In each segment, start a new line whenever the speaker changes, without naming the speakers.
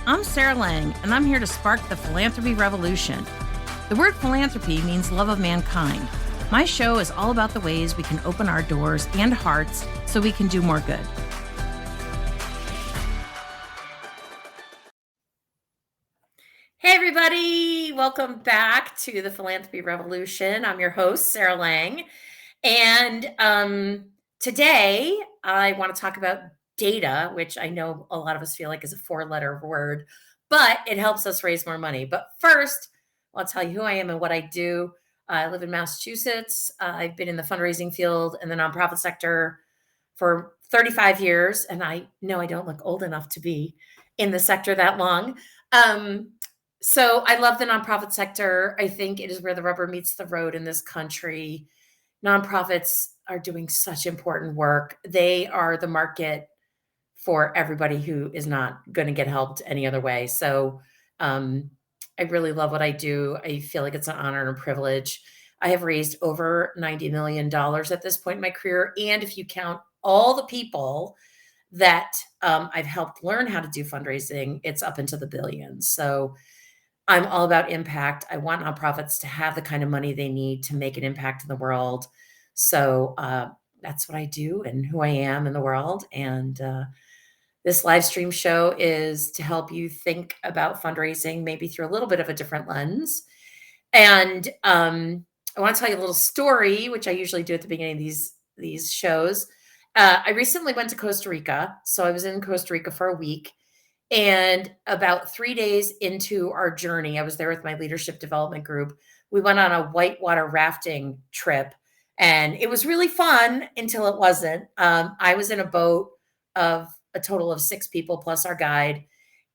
I'm Sarah Lang, and I'm here to spark the philanthropy revolution. The word philanthropy means love of mankind. My show is all about the ways we can open our doors and hearts so we can do more good. Hey, everybody. Welcome back to the Philanthropy Revolution. I'm your host, Sarah Lang. And today I want to talk about data, which I know a lot of us feel like is a four-letter word, but it helps us raise more money. But first, I'll tell you who I am and what I do. I live in Massachusetts. I've been in the fundraising field and the nonprofit sector for 35 years. And I know I don't look old enough to be in the sector that long. So I love the nonprofit sector. I think it is where the rubber meets the road in this country. Nonprofits are doing such important work. They are the market for everybody who is not going to get helped any other way. So I really love what I do. I feel like it's an honor and a privilege. I have raised over $90 million at this point in my career. And if you count all the people that I've helped learn how to do fundraising, it's up into the billions. So I'm all about impact. I want nonprofits to have the kind of money they need to make an impact in the world. So that's what I do and who I am in the world. And this live stream show is to help you think about fundraising, maybe through a little bit of a different lens. And I want to tell you a little story, which I usually do at the beginning of these shows. I recently went to Costa Rica. So I was in Costa Rica for a week. And about 3 days into our journey, I was there with my leadership development group. We went on a whitewater rafting trip, and it was really fun until it wasn't. I was in a boat of a total of 6 people plus our guide,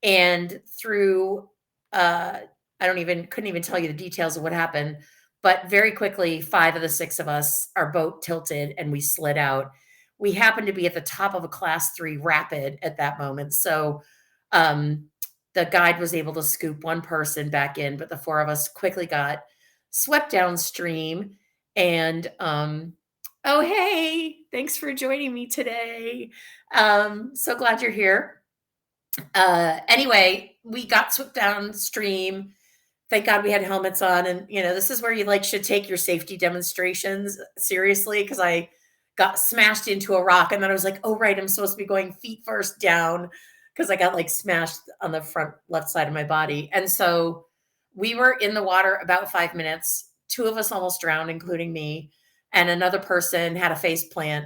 and through couldn't even tell you the details of what happened, but very quickly, 5 of the 6 of us, our boat tilted and we slid out. We happened to be at the top of a class 3 rapid at that moment, so the guide was able to scoop one person back in, but the 4 of us quickly got swept downstream. And oh, hey, thanks for joining me today. So glad you're here. Anyway, we got swept downstream. Thank God we had helmets on. And, this is where you should take your safety demonstrations seriously, because I got smashed into a rock. And then I was like, oh, right, I'm supposed to be going feet first down, because I got smashed on the front left side of my body. And so we were in the water about 5 minutes. 2 of us almost drowned, including me. And another person had a face plant,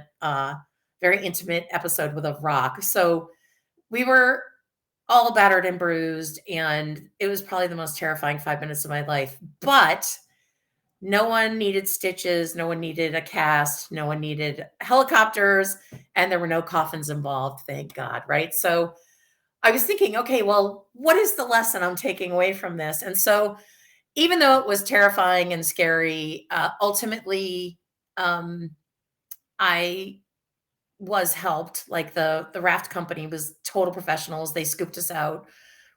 very intimate episode with a rock. So we were all battered and bruised. And it was probably the most terrifying 5 minutes of my life. But no one needed stitches. No one needed a cast. No one needed helicopters. And there were no coffins involved, thank God, right? So I was thinking, okay, well, what is the lesson I'm taking away from this? And so even though it was terrifying and scary, ultimately, I was helped. Like the raft company was total professionals. They scooped us out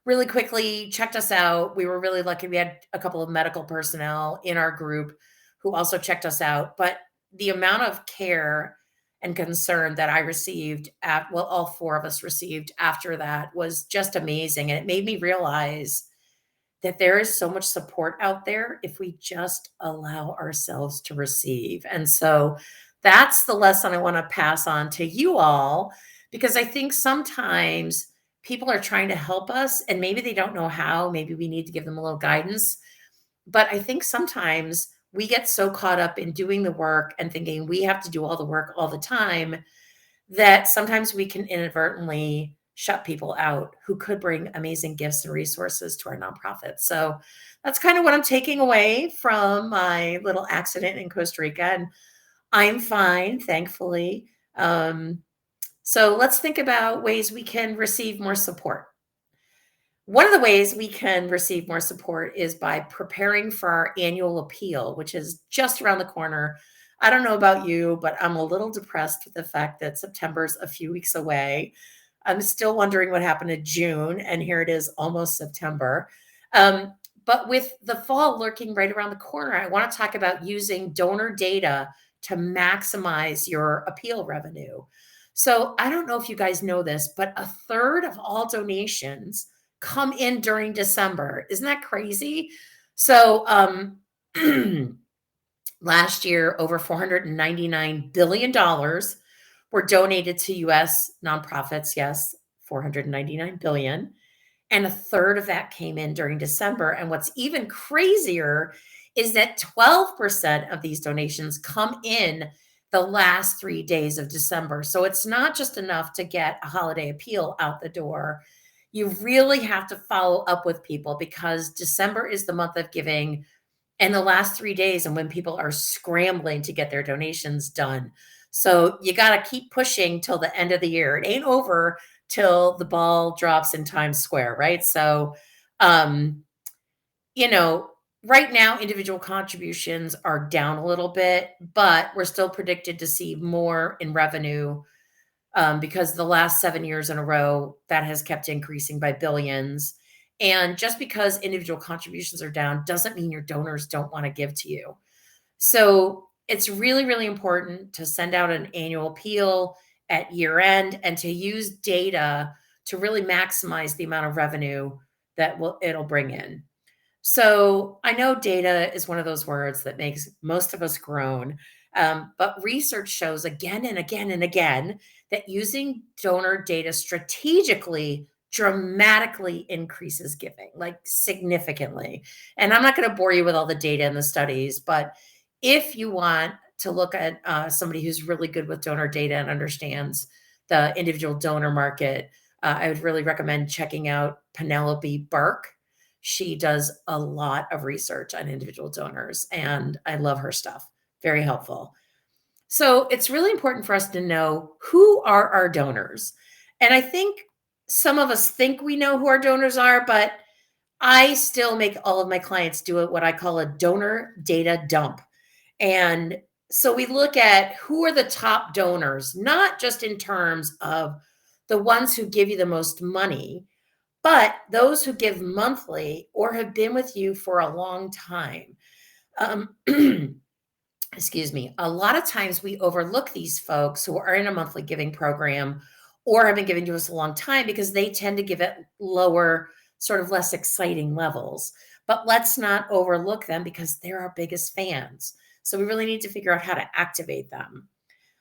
really quickly, checked us out. We were really lucky. We had a couple of medical personnel in our group who also checked us out. But the amount of care and concern that I received all 4 of us received after that was just amazing. And it made me realize that there is so much support out there if we just allow ourselves to receive. And so that's the lesson I want to pass on to you all, because I think sometimes people are trying to help us and maybe they don't know how. Maybe we need to give them a little guidance. But I think sometimes we get so caught up in doing the work and thinking we have to do all the work all the time that sometimes we can inadvertently shut people out who could bring amazing gifts and resources to our nonprofit. So that's kind of what I'm taking away from my little accident in Costa Rica. And I'm fine, thankfully. So let's think about ways we can receive more support. One of the ways we can receive more support is by preparing for our annual appeal, which is just around the corner. I don't know about you, but I'm a little depressed with the fact that September's a few weeks away. I'm still wondering what happened to June, and here it is, almost September. But with the fall lurking right around the corner, I want to talk about using donor data to maximize your appeal revenue. So I don't know if you guys know this, but 1/3 of all donations come in during December. Isn't that crazy? So, last year, over $499 billion were donated to US nonprofits. Yes, 499 billion. And a third of that came in during December. And what's even crazier is that 12% of these donations come in the last 3 days of December. So it's not just enough to get a holiday appeal out the door. You really have to follow up with people because December is the month of giving and the last 3 days and when people are scrambling to get their donations done. So you got to keep pushing till the end of the year. It ain't over till the ball drops in Times Square, right? So, um, you know, right now individual contributions are down a little bit, but we're still predicted to see more in revenue because the last 7 years in a row, that has kept increasing by billions. And just because individual contributions are down doesn't mean your donors don't want to give to you. So it's really, really important to send out an annual appeal at year end and to use data to really maximize the amount of revenue that it'll bring in. So I know data is one of those words that makes most of us groan, but research shows again and again and again that using donor data strategically dramatically increases giving, like significantly. And I'm not going to bore you with all the data and the studies, but if you want to look at somebody who's really good with donor data and understands the individual donor market, I would really recommend checking out Penelope Burke. She does a lot of research on individual donors, and I love her stuff. Very helpful. So it's really important for us to know who are our donors. And I think some of us think we know who our donors are, but I still make all of my clients do it what I call a donor data dump. And so we look at who are the top donors, not just in terms of the ones who give you the most money, but those who give monthly or have been with you for a long time. Um, excuse me. A lot of times we overlook these folks who are in a monthly giving program or have been giving to us a long time because they tend to give at lower, sort of less exciting levels. But let's not overlook them because they're our biggest fans. So we really need to figure out how to activate them.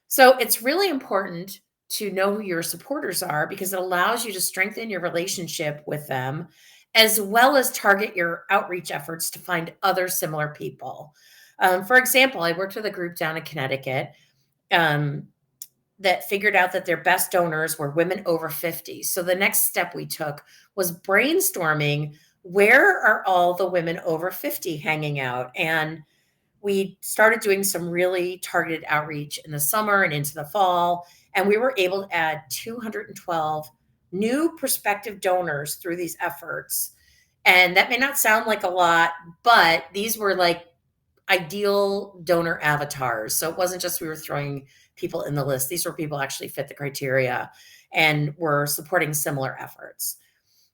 So it's really important to know who your supporters are because it allows you to strengthen your relationship with them as well as target your outreach efforts to find other similar people. For example, I worked with a group down in Connecticut um, that figured out that their best donors were women over 50. So the next step we took was brainstorming where are all the women over 50 hanging out? And we started doing some really targeted outreach in the summer and into the fall. And we were able to add 212 new prospective donors through these efforts. And that may not sound like a lot, but these were like ideal donor avatars. So it wasn't just we were throwing people in the list. These were people actually fit the criteria and were supporting similar efforts.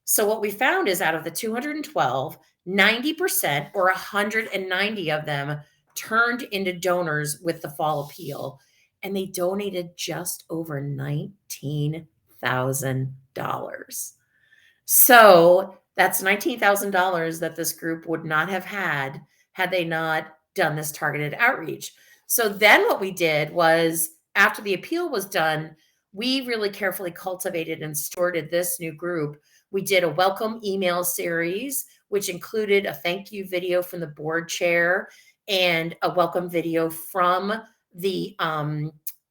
So what we found is out of the 212, 90% or 190 of them turned into donors with the fall appeal, and they donated just over $19,000. So that's $19,000 that this group would not have had they not done this targeted outreach. So then what we did was after the appeal was done, we really carefully cultivated and stewarded this new group. We did a welcome email series, which included a thank you video from the board chair and a welcome video from the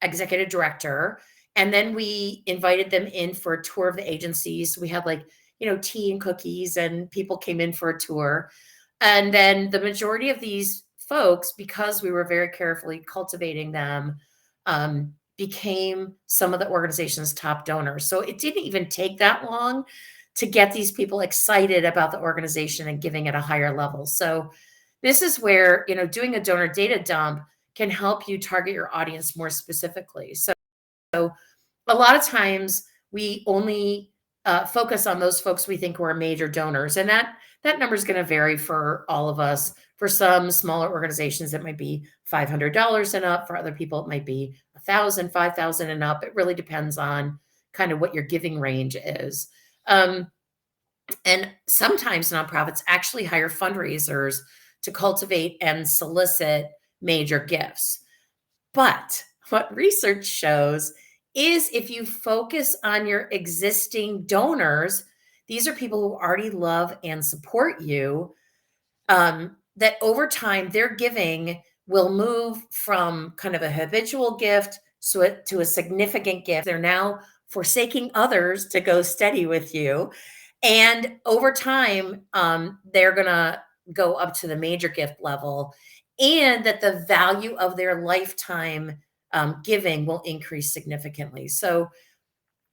executive director. And then we invited them in for a tour of the agencies. We had like, tea and cookies, and people came in for a tour. And then the majority of these folks, because we were very carefully cultivating them, became some of the organization's top donors. So it didn't even take that long to get these people excited about the organization and giving at a higher level. So this is where, doing a donor data dump can help you target your audience more specifically. So a lot of times we only focus on those folks we think were major donors, and that number is going to vary for all of us. For some smaller organizations, it might be $500 and up. For other people, it might be 1,000, 5,000 and up. It really depends on kind of what your giving range is. Um, And sometimes nonprofits actually hire fundraisers to cultivate and solicit major gifts. But what research shows is if you focus on your existing donors, these are people who already love and support you, that over time their giving will move from kind of a habitual gift to a significant gift. They're now forsaking others to go steady with you. And over time, they're going to go up to the major gift level, and that the value of their lifetime giving will increase significantly. So,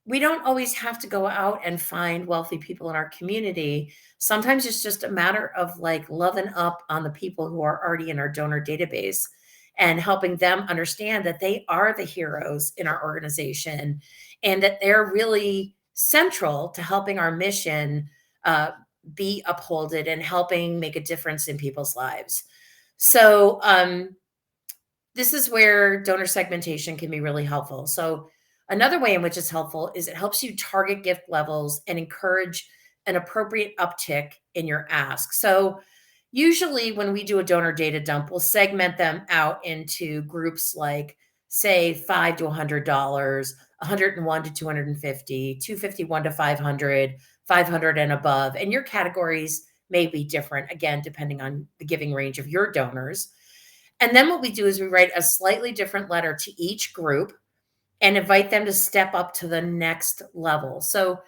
we don't always have to go out and find wealthy people in our community. Sometimes it's just a matter of like loving up on the people who are already in our donor database and helping them understand that they are the heroes in our organization and that they're really central to helping our mission uh, be upholded and helping make a difference in people's lives. So, this is where donor segmentation can be really helpful. So, another way in which it's helpful is it helps you target gift levels and encourage an appropriate uptick in your ask. So, usually when we do a donor data dump, we'll segment them out into groups like, say, $5 to $100, 101 to 250, 251 to 500, 500 and above. And your categories may be different, again, depending on the giving range of your donors. And then what we do is we write a slightly different letter to each group and invite them to step up to the next level. So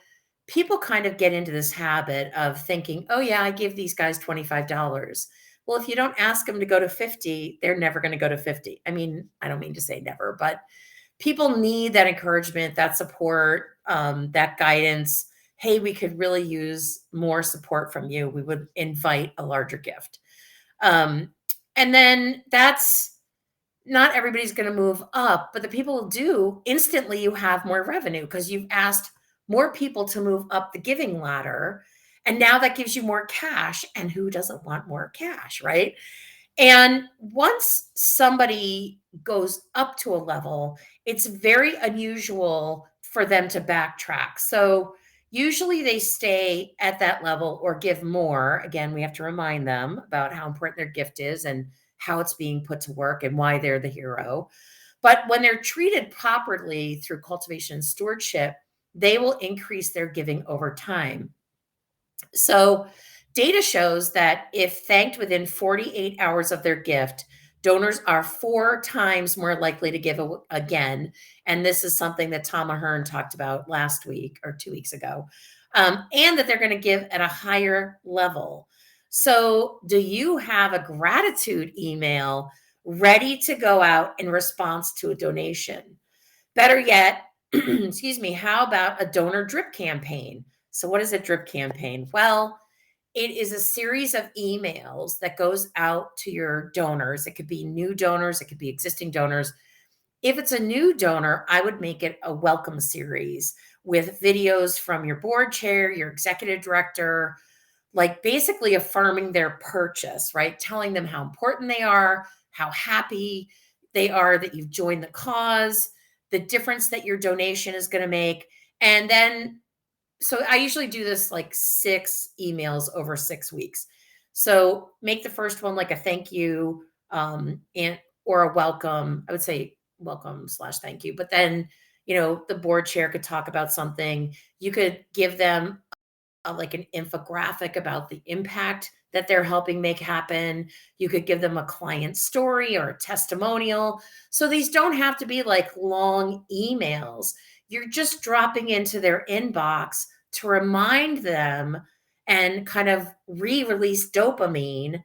people kind of get into this habit of thinking, oh, yeah, I give these guys $25. Well, if you don't ask them to go to 50, they're never going to go to 50. I mean, I don't mean to say never, but people need that encouragement, that support, that guidance. Hey, we could really use more support from you. We would invite a larger gift. Um, and then that's not everybody's going to move up, but the people who do, instantly you have more revenue because you've asked more people to move up the giving ladder. And now that gives you more cash. And who doesn't want more cash, right? And once somebody goes up to a level, it's very unusual for them to backtrack. So usually they stay at that level or give more. Again, we have to remind them about how important their gift is and how it's being put to work and why they're the hero. But when they're treated properly through cultivation and stewardship, they will increase their giving over time. So, data shows that if thanked within 48 hours of their gift, donors are 4 times more likely to give again. And this is something that Tom Ahern talked about last week or 2 weeks ago, and that they're going to give at a higher level. So, do you have a gratitude email ready to go out in response to a donation? Better yet, excuse me, how about a donor drip campaign? So, what is a drip campaign? Well, it is a series of emails that goes out to your donors. It could be new donors, it could be existing donors. If it's a new donor, I would make it a welcome series with videos from your board chair, your executive director, like basically affirming their purchase, right? Telling them how important they are, how happy they are that you've joined the cause, the difference that your donation is going to make. And then, so I usually do this like 6 emails over 6 weeks. So make the first one like a thank you, and or a welcome. I would say welcome slash thank you. But then, the board chair could talk about something. You could give them like an infographic about the impact that they're helping make happen. You could give them a client story or a testimonial. So these don't have to be like long emails. You're just dropping into their inbox to remind them and kind of re-release dopamine,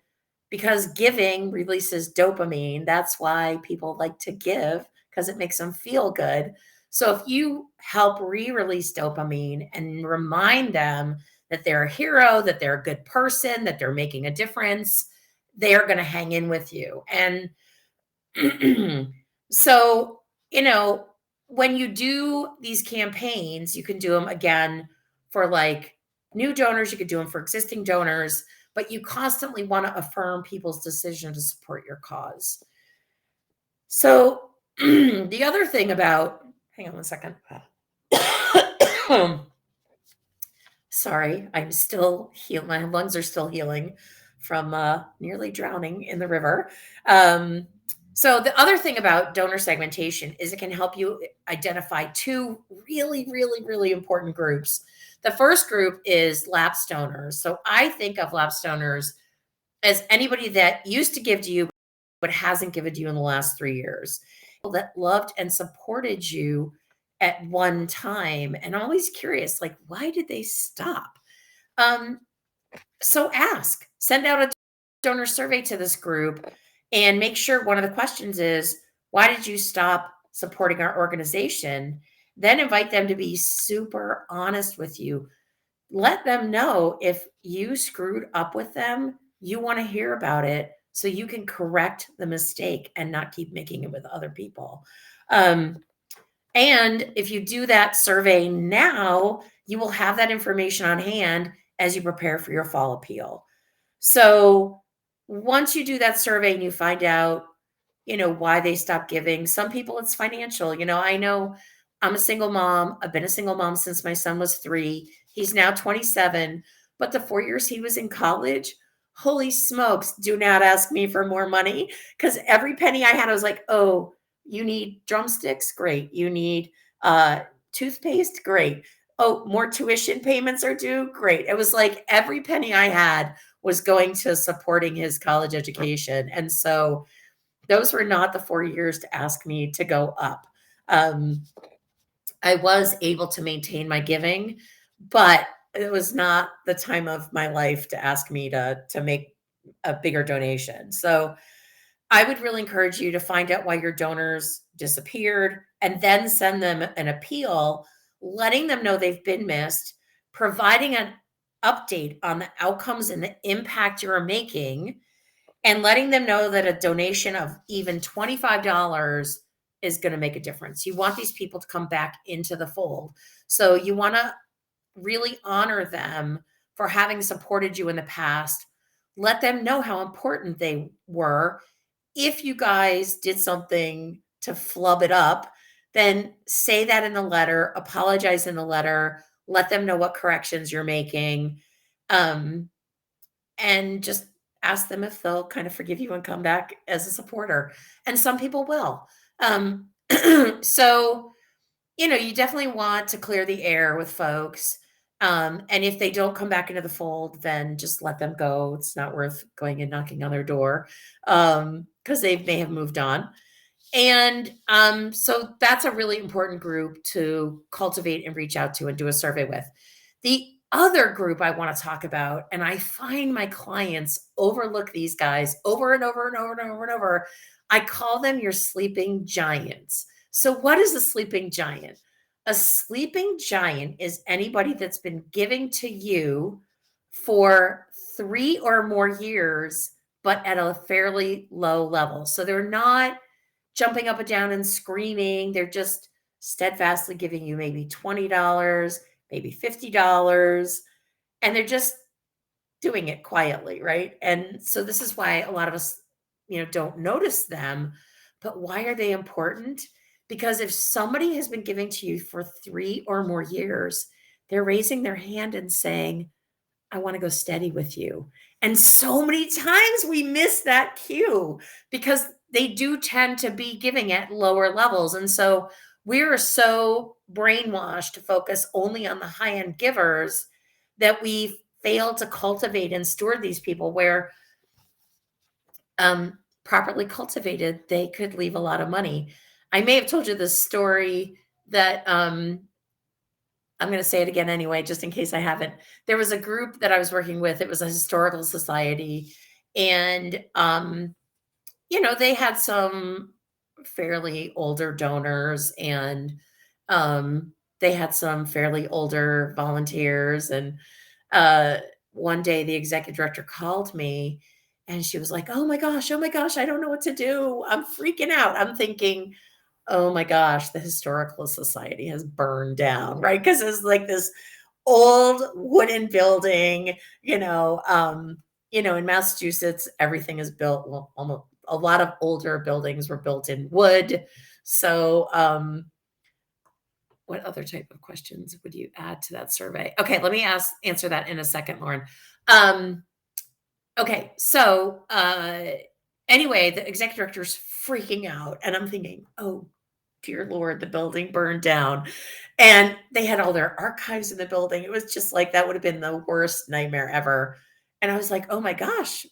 because giving releases dopamine. That's why people like to give, because it makes them feel good. So if you help re-release dopamine and remind them that they're a hero, that they're a good person, that they're making a difference, they're going to hang in with you. And so, when you do these campaigns, you can do them again for like new donors, you could do them for existing donors, but you constantly want to affirm people's decision to support your cause. So, the other thing about, hang on one second. Sorry, I'm still healing. My lungs are still healing from nearly drowning in the river. Um, so the other thing about donor segmentation is it can help you identify two really, really, really important groups. The first group is lapsed donors. So I think of lapsed donors as anybody that used to give to you but hasn't given to you in the last 3 years, that loved and supported you at one time. And I'm always curious, like, why did they stop? Um, so send out a donor survey to this group and make sure one of the questions is, why did you stop supporting our organization? Then invite them to be super honest with you. Let them know if you screwed up with them, you want to hear about it so you can correct the mistake and not keep making it with other people. Um, and if you do that survey now, you will have that information on hand as you prepare for your fall appeal. So once you do that survey and you find out, why they stopped giving, some people it's financial. I know I'm a single mom. I've been a single mom since my son was 3. He's now 27, but the 4 years he was in college, holy smokes, do not ask me for more money because every penny I had, I was like, oh, you need drumsticks? Great. You need toothpaste? Great. Oh, more tuition payments are due? Great. It was like every penny I had was going to supporting his college education. And so those were not the 4 years to ask me to go up. Um, I was able to maintain my giving, but it was not the time of my life to ask me to make a bigger donation. So I would really encourage you to find out why your donors disappeared and then send them an appeal, letting them know they've been missed, providing an update on the outcomes and the impact you're making, and letting them know that a donation of even $25 is going to make a difference. You want these people to come back into the fold. So you want to really honor them for having supported you in the past. Let them know how important they were. If you guys did something to flub it up, then say that in the letter, apologize in the letter, let them know what corrections you're making. Um, and just ask them if they'll kind of forgive you and come back as a supporter. And some people will. Um, so, you definitely want to clear the air with folks. And if they don't come back into the fold, then just let them go. It's not worth going and knocking on their door because they may have moved on. And so that's a really important group to cultivate and reach out to and do a survey with. The other group I want to talk about, and I find my clients overlook these guys over and over and over and over and over. I call them your sleeping giants. So, what is a sleeping giant? A sleeping giant is anybody that's been giving to you for 3 or more years, but at a fairly low level. So, they're not jumping up and down and screaming. They're just steadfastly giving you maybe $20, maybe $50, and they're just doing it quietly, right? And so this is why a lot of us, don't notice them. But why are they important? Because if somebody has been giving to you for 3 or more years, they're raising their hand and saying, I want to go steady with you. And so many times we miss that cue because they do tend to be giving at lower levels. And so we're so brainwashed to focus only on the high end givers that we fail to cultivate and steward these people where properly cultivated, they could leave a lot of money. I may have told you this story that I'm going to say it again anyway, just in case I haven't. There was a group that I was working with. It was a historical society. And, they had some fairly older donors and they had some fairly older volunteers. And one day the executive director called me and she was like, oh my gosh, I don't know what to do. I'm freaking out. I'm thinking, oh my gosh, the historical society has burned down, right? Because it's like this old wooden building, in Massachusetts, everything is built, well, almost a lot of older buildings were built in wood. So what other type of questions would you add to that survey? Okay, let me answer that in a second, Lauren. Um, okay, so anyway, the executive director's freaking out, and I'm thinking, oh dear Lord, the building burned down. And they had all their archives in the building. It was just like that would have been the worst nightmare ever. And I was like, oh my gosh,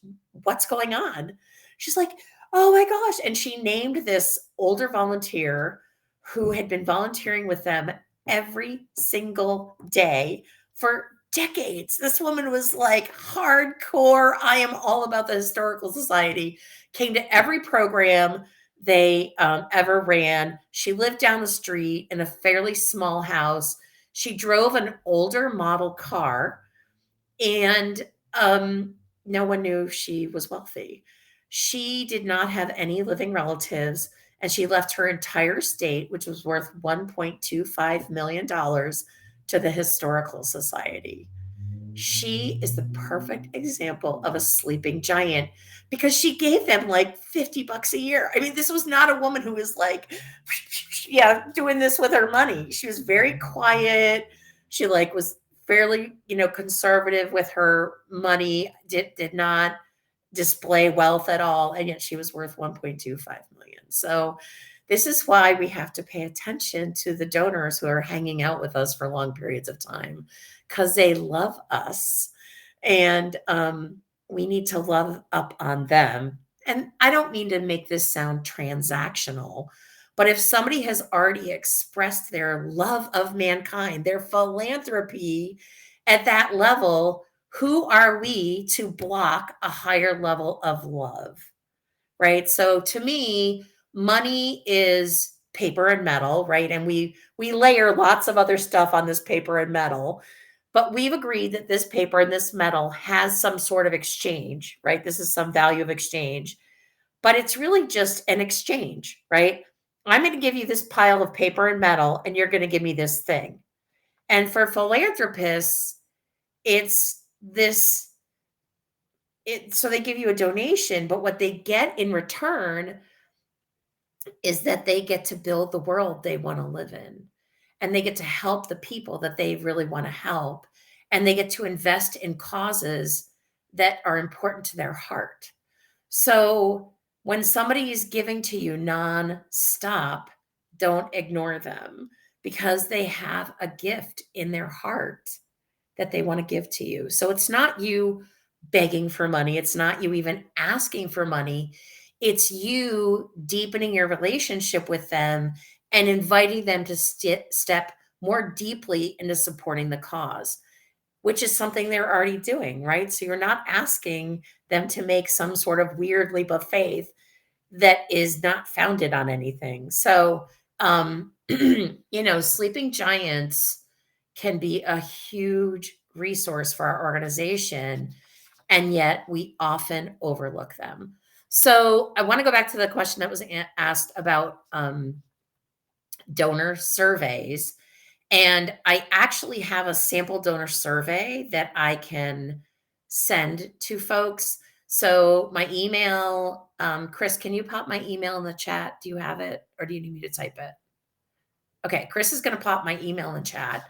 what's going on? She's like, oh my gosh. And she named this older volunteer who had been volunteering with them every single day for decades. This woman was like hardcore. I am all about the Historical Society, came to every program they ever ran. She lived down the street in a fairly small house. She drove an older model car, and no one knew she was wealthy. She did not have any living relatives, and she left her entire estate, which was worth $1.25 million, to the Historical Society. She is the perfect example of a sleeping giant because she gave them like $50 a year. I mean, this was not a woman who was like, yeah, doing this with her money. She was very quiet. She like was fairly, conservative with her money, did not display wealth at all, and yet she was worth 1.25 million. So this is why we have to pay attention to the donors who are hanging out with us for long periods of time, because they love us, and we need to love up on them. And I don't mean to make this sound transactional, but if somebody has already expressed their love of mankind, their philanthropy at that level, who are we to block a higher level of love? Right? So to me, money is paper and metal, right? And we layer lots of other stuff on this paper and metal, but we've agreed that this paper and this metal has some sort of exchange, right? This is some value of exchange, but it's really just an exchange, right? I'm going to give you this pile of paper and metal, and you're going to give me this thing. And for philanthropists, it's this so they give you a donation, but what they get in return is that they get to build the world they want to live in, and they get to help the people that they really want to help, and they get to invest in causes that are important to their heart. So when somebody is giving to you non-stop, don't ignore them, because they have a gift in their heart that they want to give to you. So it's not you begging for money. It's not you even asking for money. It's you deepening your relationship with them and inviting them to step more deeply into supporting the cause, which is something they're already doing, right? So you're not asking them to make some sort of weird leap of faith that is not founded on anything. So, sleeping giants can be a huge resource for our organization, and yet we often overlook them. So I want to go back to the question that was asked about donor surveys. And I actually have a sample donor survey that I can send to folks. So my email, Chris, can you pop my email in the chat? Do you have it, or do you need me to type it? Okay, Chris is going to pop my email in chat.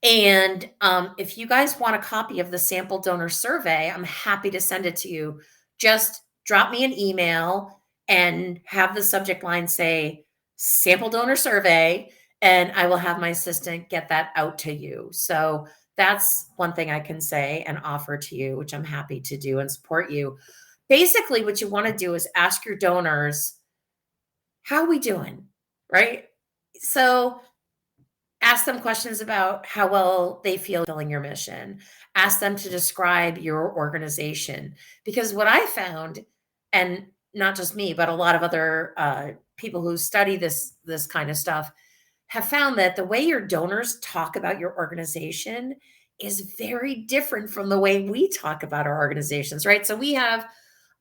And if you guys want a copy of the sample donor survey, I'm happy to send it to you. Just drop me an email and have the subject line say sample donor survey, and I will have my assistant get that out to you. So that's one thing I can say and offer to you, which I'm happy to do and support you. Basically, what you want to do is ask your donors, how are we doing? Right? So ask them questions about how well they feel fulfilling your mission. Ask them to describe your organization. Because what I found, and not just me, but a lot of other people who study this kind of stuff, have found that the way your donors talk about your organization is very different from the way we talk about our organizations, right? So we have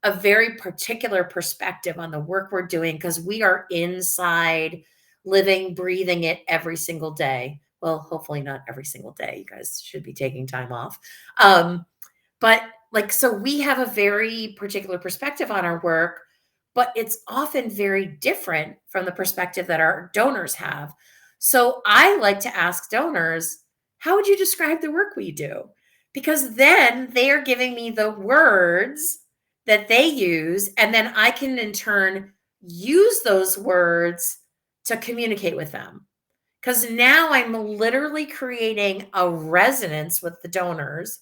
a very particular perspective on the work we're doing because we are inside, living, breathing it every single day. Well, hopefully not every single day. You guys should be taking time off. But so we have a very particular perspective on our work, but it's often very different from the perspective that our donors have. So I like to ask donors, how would you describe the work we do? Because then they are giving me the words that they use, and then I can in turn use those words to communicate with them. Because now I'm literally creating a resonance with the donors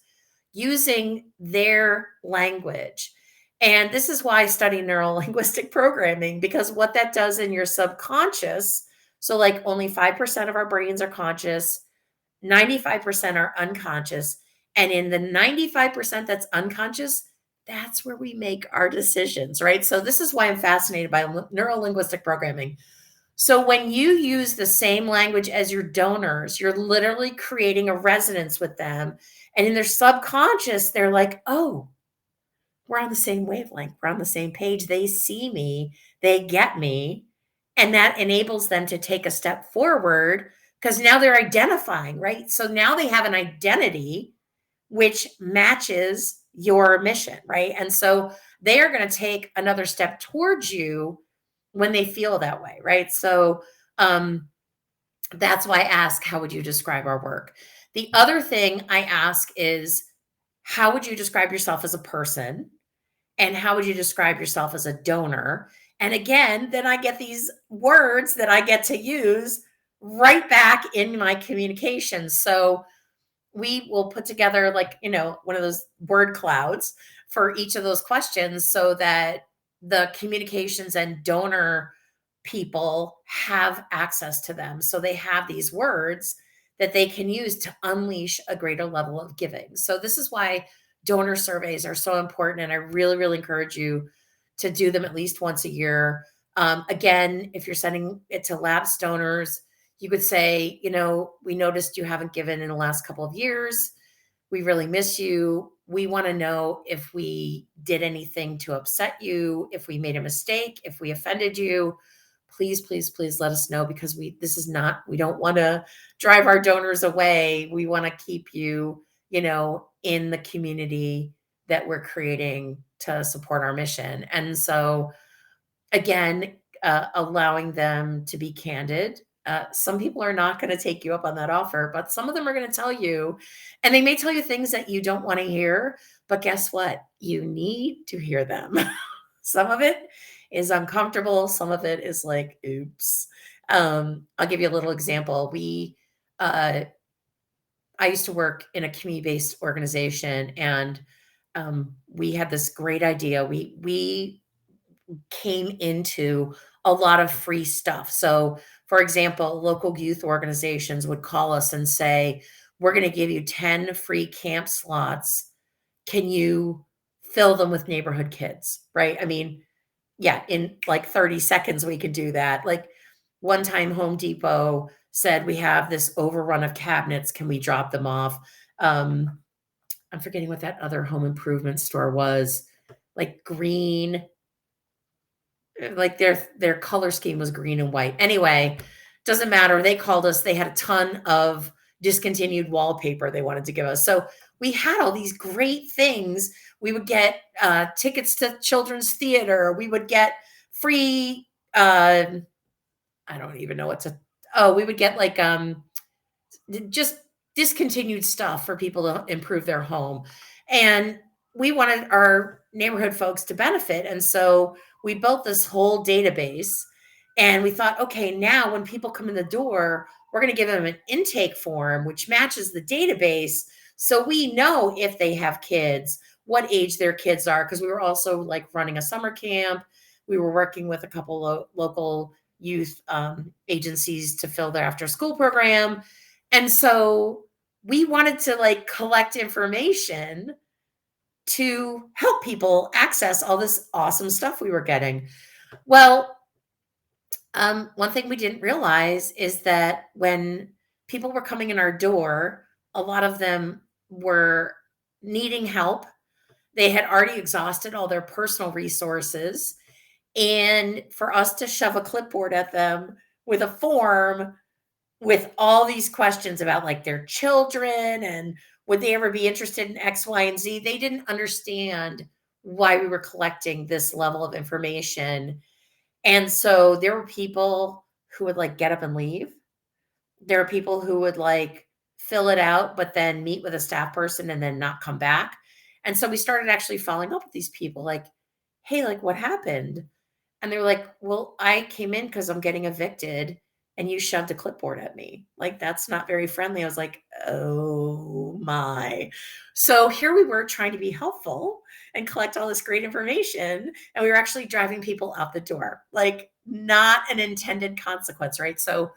using their language. And this is why I study neuro linguistic programming, because what that does in your subconscious, so like only 5% of our brains are conscious, 95% are unconscious. And in the 95% that's unconscious, that's where we make our decisions, right? So this is why I'm fascinated by neuro linguistic programming. So when you use the same language as your donors, you're literally creating a resonance with them. And in their subconscious, they're like, oh, we're on the same wavelength. We're on the same page. They see me, they get me. And that enables them to take a step forward because now they're identifying, right? So now they have an identity which matches your mission, right? And so they are going to take another step towards you when they feel that way, right? So um, that's why I ask, how would you describe our work? The other thing I ask is, how would you describe yourself as a person? And how would you describe yourself as a donor? And again, then I get these words that I get to use right back in my communication. So we will put together like, one of those word clouds for each of those questions so that the communications and donor people have access to them. So they have these words that they can use to unleash a greater level of giving. So this is why donor surveys are so important. And I really, really encourage you to do them at least once a year. Again, if you're sending it to lapsed donors, you could say, we noticed you haven't given in the last couple of years. We really miss you. We want to know if we did anything to upset you, if we made a mistake, if we offended you. Please, please, please let us know, because we don't want to drive our donors away. We want to keep you, in the community that we're creating to support our mission. And so again, allowing them to be candid. Some people are not going to take you up on that offer, but some of them are going to tell you, and they may tell you things that you don't want to hear. But guess what? You need to hear them. Some of it is uncomfortable. Some of it is like, oops. I'll give you a little example. Uh, I used to work in a community-based organization, and we had this great idea. We came into a lot of free stuff. So, for example, local youth organizations would call us and say, we're going to give you 10 free camp slots. Can you fill them with neighborhood kids? Right. I mean, yeah, in like 30 seconds, we could do that. Like one time, Home Depot said, we have this overrun of cabinets. Can we drop them off? I'm forgetting what that other home improvement store was, like green, like their color scheme was green and white. Anyway, doesn't matter. They called us. They had a ton of discontinued wallpaper they wanted to give us. So we had all these great things. We would get tickets to children's theater. We would get free. I don't even know what to. Oh, we would get like just discontinued stuff for people to improve their home. And we wanted our neighborhood folks to benefit. And so we built this whole database, and we thought, okay, now when people come in the door, we're going to give them an intake form which matches the database. So we know if they have kids, what age their kids are, because we were also like running a summer camp. We were working with a couple of local youth agencies to fill their after school program. And so we wanted to like collect information to help people access all this awesome stuff we were getting. Well, one thing we didn't realize is that when people were coming in our door, a lot of them were needing help. They had already exhausted all their personal resources. And for us to shove a clipboard at them with a form with all these questions about like their children and would they ever be interested in X, Y, and Z, they didn't understand why we were collecting this level of information. And so there were people who would like get up and leave. There are people who would like fill it out, but then meet with a staff person and then not come back. And so we started actually following up with these people like, hey, like what happened? And they were like, "Well, I came in because I'm getting evicted and you shoved a clipboard at me. Like, that's not very friendly." I was like, "Oh my." So here we were trying to be helpful and collect all this great information, and we were actually driving people out the door. Like, not an intended consequence, right? So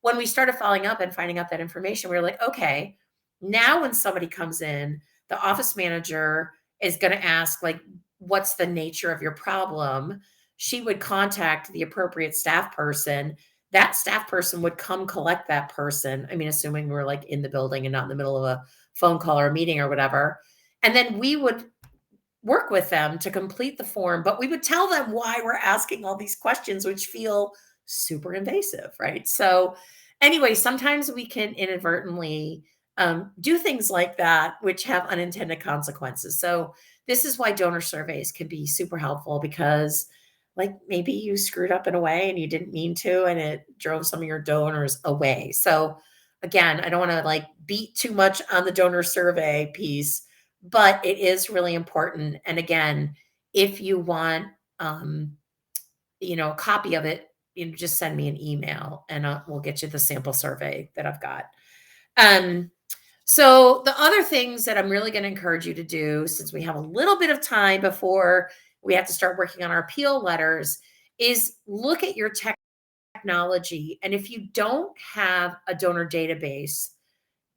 when we started following up and finding out that information, we were like, "Okay, now when somebody comes in, the office manager is gonna ask, like, what's the nature of your problem?" She would contact the appropriate staff person. That staff person would come collect that person. I mean, assuming we're like in the building and not in the middle of a phone call or a meeting or whatever. And then we would work with them to complete the form, but we would tell them why we're asking all these questions, which feel super invasive, right? So, anyway, sometimes we can inadvertently do things like that, which have unintended consequences. So, this is why donor surveys can be super helpful because, like, maybe you screwed up in a way and you didn't mean to, and it drove some of your donors away. So, again, I don't want to like beat too much on the donor survey piece, but it is really important. And again, if you want, um, a copy of it, just send me an email and we'll get you the sample survey that I've got. Um, so the other things that I'm really going to encourage you to do, since we have a little bit of time before we have to start working on our appeal letters, is look at your technology. And if you don't have a donor database,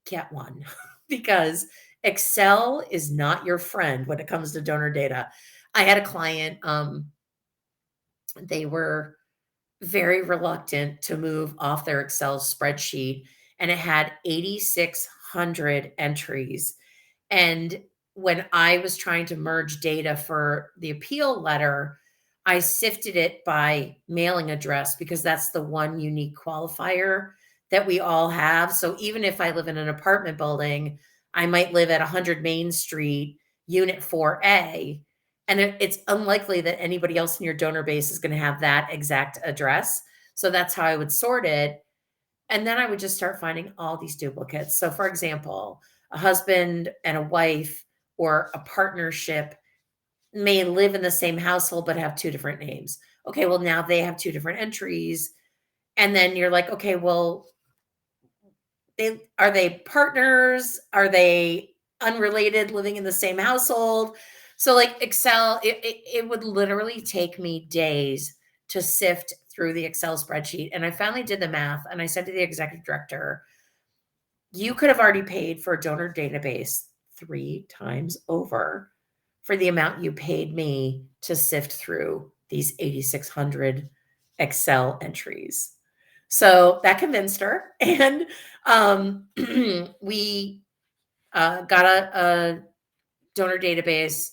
get one because Excel is not your friend when it comes to donor data. I had a client, they were very reluctant to move off their Excel spreadsheet, and it had 8,600 entries. And when I was trying to merge data for the appeal letter, I sifted it by mailing address because that's the one unique qualifier that we all have. So even if I live in an apartment building, I might live at 100 Main Street, Unit 4A, and it's unlikely that anybody else in your donor base is going to have that exact address. So that's how I would sort it. And then I would just start finding all these duplicates. So, for example, a husband and a wife or a partnership may live in the same household but have two different names. Okay, well, now they have two different entries. And then you're like, okay, well, they partners? Are they unrelated living in the same household? So like Excel, it would literally take me days to sift through the Excel spreadsheet. And I finally did the math and I said to the executive director, you could have already paid for a donor database 3 times over for the amount you paid me to sift through these 8,600 Excel entries. So that convinced her. And we got a donor database.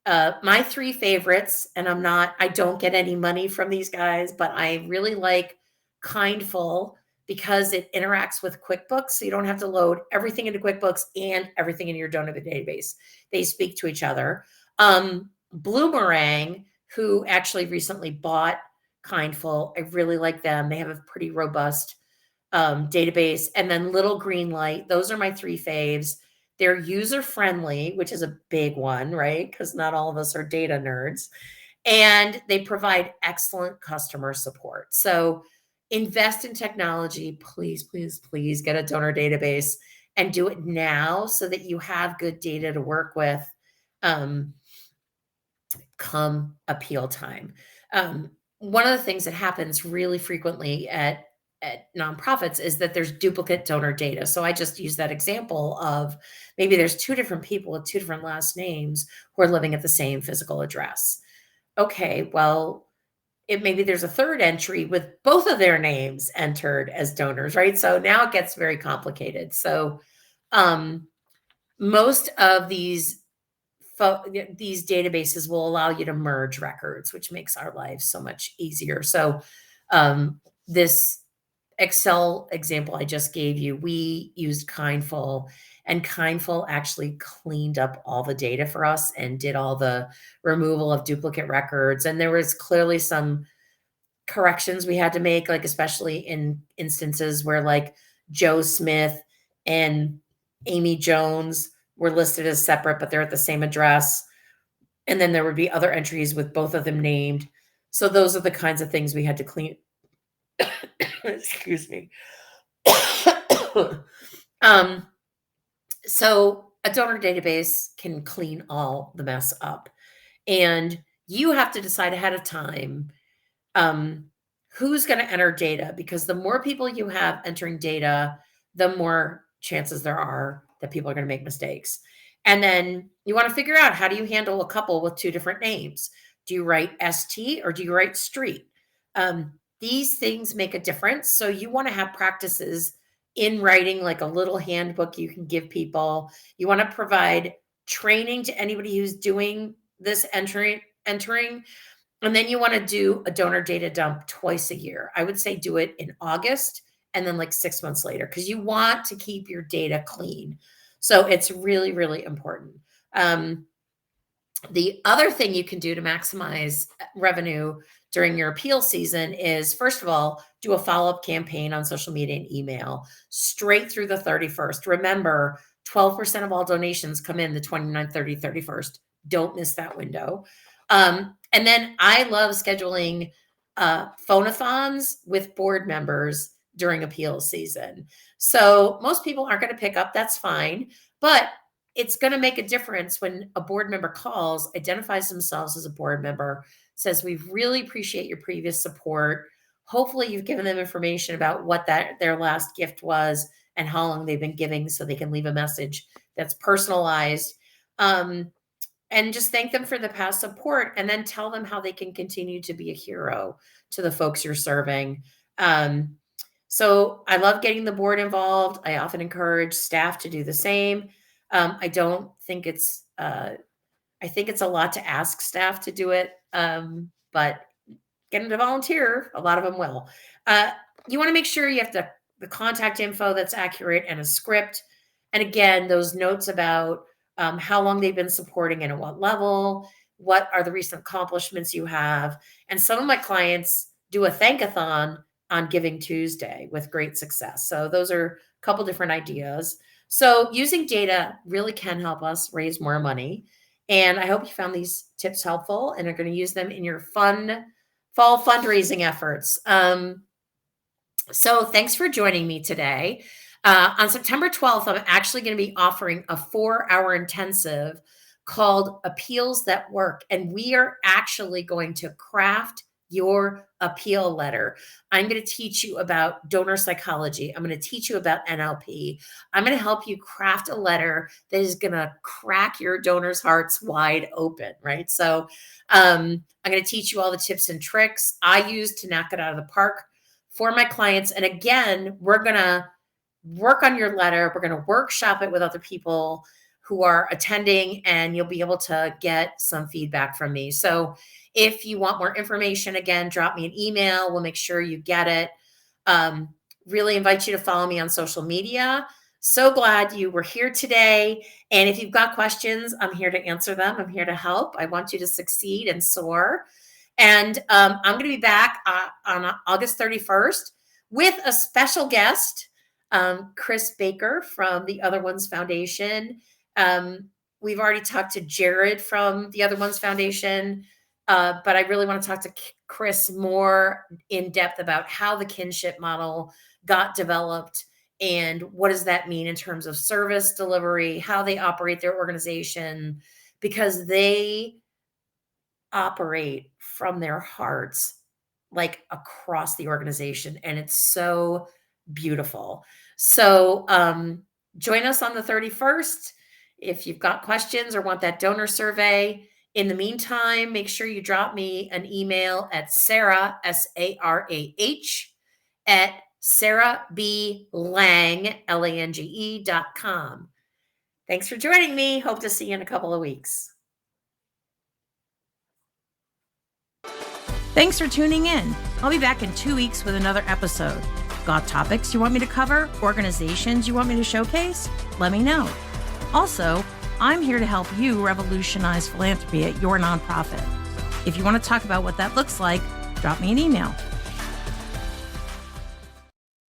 My three favorites, and I don't get any money from these guys, but I really like Kindful because it interacts with QuickBooks. So you don't have to load everything into QuickBooks and everything in your donor database. They speak to each other. Bloomerang, who actually recently bought Kindful, I really like them. They have a pretty robust database. And then Little Green Light. Those are my three faves. They're user friendly, which is a big one, right? Because not all of us are data nerds. And they provide excellent customer support. So invest in technology. Please, please, please get a donor database and do it now so that you have good data to work with um, come appeal time. Um, One of the things that happens really frequently at nonprofits is that there's duplicate donor data. So I just use that example of maybe there's two different people with two different last names who are living at the same physical address. Okay, well, maybe there's a third entry with both of their names entered as donors, right? So now it gets very complicated. So um, most of these databases will allow you to merge records, which makes our lives so much easier. So this Excel example I just gave you, we used Kindful, and Kindful actually cleaned up all the data for us and did all the removal of duplicate records. And there was clearly some corrections we had to make, like especially in instances where like Joe Smith and Amy Jones were listed as separate, but they're at the same address. And then there would be other entries with both of them named. So those are the kinds of things we had to clean. Excuse me. um, so a donor database can clean all the mess up. And you have to decide ahead of time who's going to enter data, because the more people you have entering data, the more chances there are that people are going to make mistakes. And then you want to figure out, how do you handle a couple with two different names? Do you write ST or do you write street? These things make a difference. So you want to have practices in writing, like a little handbook you can give people. You want to provide training to anybody who's doing this entering. And then you want to do a donor data dump twice a year. I would say do it in August and then like 6 months later, because you want to keep your data clean. So it's really, really important. The other thing you can do to maximize revenue during your appeal season is, first of all, do a follow-up campaign on social media and email straight through the 31st. Remember, 12% of all donations come in the 29th, 30th, 31st. Don't miss that window. And then I love scheduling phone-a-thons with board members during appeal season. So most people aren't going to pick up. That's fine. But it's going to make a difference when a board member calls, identifies themselves as a board member, says, we really appreciate your previous support. Hopefully you've given them information about what their last gift was and how long they've been giving, so they can leave a message that's personalized. And just thank them for the past support, and then tell them how they can continue to be a hero to the folks you're serving. So I love getting the board involved. I often encourage staff to do the same. I don't think it's, I think it's a lot to ask staff to do it, but get them to volunteer. A lot of them will. You want to make sure you have the contact info that's accurate and a script. And again, those notes about how long they've been supporting and at what level, what are the recent accomplishments you have. And some of my clients do a thank-a-thon on Giving Tuesday with great success. So those are a couple different ideas. So using data really can help us raise more money. And I hope you found these tips helpful and are going to use them in your fun fall fundraising efforts. So thanks for joining me today. On September 12th, I'm actually going to be offering a 4-hour intensive called Appeals That Work. And we are actually going to craft your appeal letter. I'm going to teach you about donor psychology. I'm going to teach you about NLP. I'm going to help you craft a letter that is going to crack your donors' hearts wide open, right? So I'm going to teach you all the tips and tricks I use to knock it out of the park for my clients. And again, we're going to work on your letter. We're going to workshop it with other people who are attending, and you'll be able to get some feedback from me. So if you want more information, again, drop me an email. We'll make sure you get it. Really invite you to follow me on social media. So glad you were here today. And if you've got questions, I'm here to answer them. I'm here to help. I want you to succeed and soar. And I'm going to be back on August 31st with a special guest, Chris Baker from the Other Ones Foundation. We've already talked to Jared from the Other Ones Foundation, but I really want to talk to Chris more in depth about how the kinship model got developed and what does that mean in terms of service delivery, how they operate their organization, because they operate from their hearts, like across the organization. And it's so beautiful. So join us on the 31st. If you've got questions or want that donor survey. In the meantime, make sure you drop me an email at Sarah, S-A-R-A-H, at sarahblang, Lange.com. Thanks for joining me. Hope to see you in a couple of weeks. Thanks for tuning in. I'll be back in 2 weeks with another episode. Got topics you want me to cover? Organizations you want me to showcase? Let me know. Also, I'm here to help you revolutionize philanthropy at your nonprofit. If you want to talk about what that looks like, drop me an email.